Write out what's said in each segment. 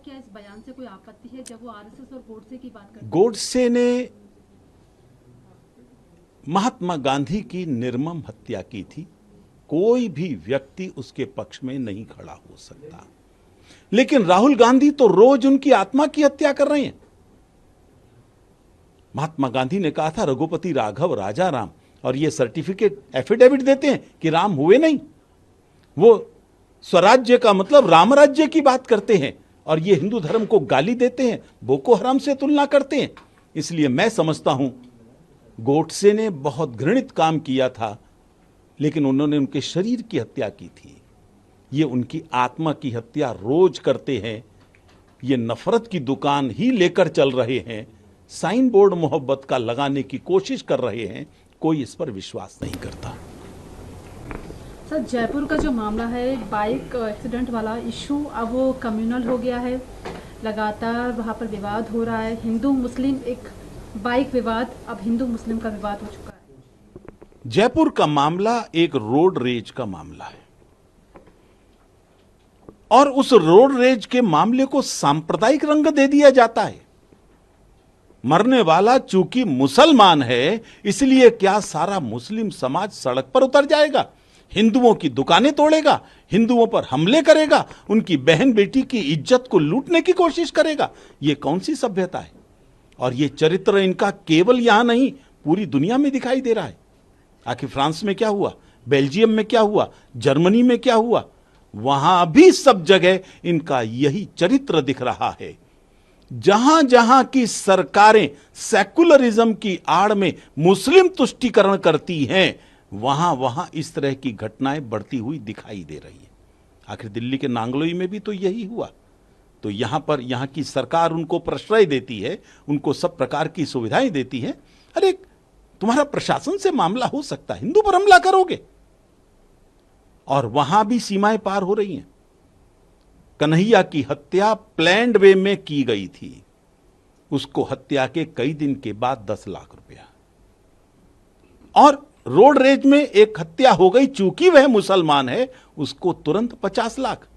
क्या इस बयान से कोई आपत्ति है जब वो आरएसएस और गोडसे की बात करते हैं? गोडसे ने महात्मा गांधी की निर्मम हत्या की थी। कोई भी व्यक्ति उसके पक्ष में नहीं खड़ा हो सकता, लेकिन राहुल गांधी तो रोज उनकी आत्मा की हत्या कर रहे हैं। महात्मा गांधी ने कहा था रघुपति राघव राजा राम, और ये सर्टिफिकेट एफिडेविट देते हैं कि राम हुए नहीं। वो स्वराज्य का मतलब राम राज्य की बात करते हैं, और ये हिंदू धर्म को गाली देते हैं, बोको हराम से तुलना करते हैं। इसलिए मैं समझता हूं गोडसे ने बहुत घृणित काम किया था, लेकिन उन्होंने उनके शरीर की हत्या की थी। ये उनकी आत्मा की हत्या रोज करते हैं। ये नफरत की दुकान ही लेकर चल रहे हैं, साइन बोर्ड मोहब्बत का लगाने की कोशिश कर रहे हैं। कोई इस पर विश्वास नहीं करता। सर, जयपुर का जो मामला है बाइक एक्सीडेंट वाला इशू, अब वो कम्युनल हो गया है। लगातार वहाँ पर विवाद हो रहा है, हिंदू मुस्लिम, एक बाइक विवाद अब हिंदू मुस्लिम का विवाद हो चुका है। जयपुर का मामला एक रोड रेज का मामला है, और उस रोड रेज के मामले को सांप्रदायिक रंग दे दिया जाता है। मरने वाला चूंकि मुसलमान है, इसलिए क्या सारा मुस्लिम समाज सड़क पर उतर जाएगा, हिंदुओं की दुकानें तोड़ेगा, हिंदुओं पर हमले करेगा, उनकी बहन बेटी की इज्जत को लूटने की कोशिश करेगा? ये कौन सी सभ्यता है? और ये चरित्र इनका केवल यहां नहीं, पूरी दुनिया में दिखाई दे रहा है। आखिर फ्रांस में क्या हुआ, बेल्जियम में क्या हुआ, जर्मनी में क्या हुआ, वहां भी सब जगह इनका यही चरित्र दिख रहा है। जहां जहां की सरकारें सेकुलरिज्म की आड़ में मुस्लिम तुष्टीकरण करती हैं, वहां वहां इस तरह की घटनाएं बढ़ती हुई दिखाई दे रही है। आखिर दिल्ली के नांगलोई में भी तो यही हुआ। तो यहां पर यहां की सरकार उनको प्रश्रय देती है, उनको सब प्रकार की सुविधाएं देती है। अरे तुम्हारा प्रशासन से मामला हो सकता है, हिंदू पर हमला करोगे? और वहां भी सीमाएं पार हो रही हैं। कन्हैया की हत्या प्लैंड वे में की गई थी, उसको हत्या के कई दिन के बाद 10 लाख रुपया। और रोड रेज में एक हत्या हो गई, चूंकि वह मुसलमान है, उसको तुरंत 50 लाख।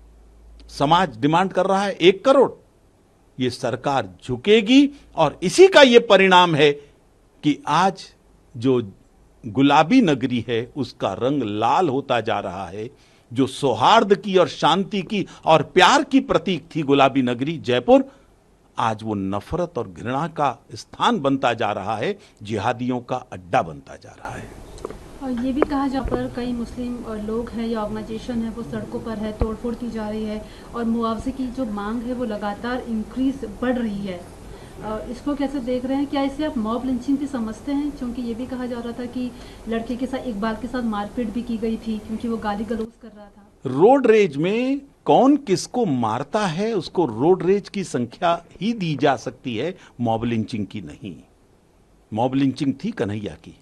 समाज डिमांड कर रहा है 1 करोड़। यह सरकार झुकेगी, और इसी का यह परिणाम है कि आज जो गुलाबी नगरी है उसका रंग लाल होता जा रहा है। जो सौहार्द की और शांति की और प्यार की प्रतीक थी गुलाबी नगरी जयपुर, आज वो नफरत और घृणा का स्थान बनता जा रहा है, जिहादियों का अड्डा बनता जा रहा है। और ये भी कहा जहाँ पर कई मुस्लिम लोग हैं या ऑर्गेनाइजेशन है वो सड़कों पर है, तोड़फोड़ की जा रही है, और मुआवजे की जो मांग है वो लगातार इंक्रीज बढ़ रही है। इसको कैसे देख रहे हैं? क्या इसे आप मॉब लिंचिंग भी समझते हैं? क्योंकि ये भी कहा जा रहा था कि लड़के के साथ, इकबाल के साथ मारपीट भी की गई थी क्योंकि वो गाली गलौज कर रहा था। रोड रेज में कौन किसको मारता है उसको रोड रेज की संख्या ही दी जा सकती है, मॉब लिंचिंग की नहीं। मॉब लिंचिंग थी कन्हैया की,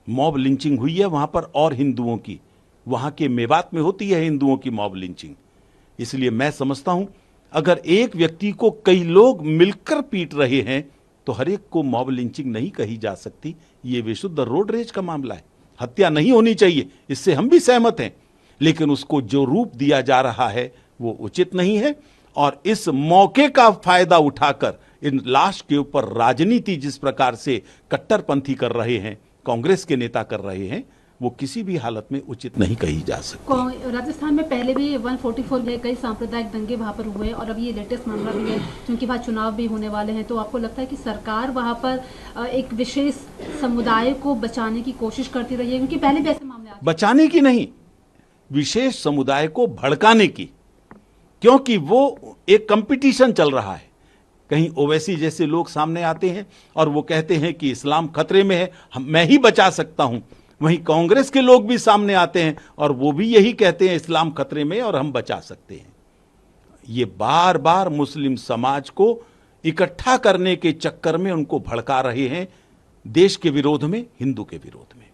मॉब लिंचिंग हुई है वहां पर और हिंदुओं की, वहां के मेवात में होती है हिंदुओं की मॉब लिंचिंग। इसलिए मैं समझता हूं अगर एक व्यक्ति को कई लोग मिलकर पीट रहे हैं तो हर एक को मॉब लिंचिंग नहीं कही जा सकती। यह विशुद्ध रोड रेज का मामला है। हत्या नहीं होनी चाहिए, इससे हम भी सहमत हैं, लेकिन उसको जो रूप दिया जा रहा है वो उचित नहीं है। और इस मौके का फायदा उठाकर इन लाश के ऊपर राजनीति जिस प्रकार से कट्टरपंथी कर रहे हैं, कांग्रेस के नेता कर रहे हैं, वो किसी भी हालत में उचित नहीं कही जा सकती। राजस्थान में पहले भी 144 है, कई सांप्रदायिक दंगे वहां पर हुए, और अभी ये लेटेस्ट मामला भी है क्योंकि वहाँ चुनाव भी होने वाले हैं। तो आपको लगता है कि सरकार वहां पर एक विशेष समुदाय को बचाने की कोशिश करती रही है? क्योंकि पहले भी ऐसे मामले बचाने की नहीं, विशेष समुदाय को भड़काने की, क्योंकि वो एक कंपटीशन चल रहा है। कहीं ओवैसी जैसे लोग सामने आते हैं और वो कहते हैं कि इस्लाम खतरे में है, मैं ही बचा सकता हूं। वहीं कांग्रेस के लोग भी सामने आते हैं और वो भी यही कहते हैं इस्लाम खतरे में और हम बचा सकते हैं। ये बार बार मुस्लिम समाज को इकट्ठा करने के चक्कर में उनको भड़का रहे हैं, देश के विरोध में, हिंदू के विरोध में।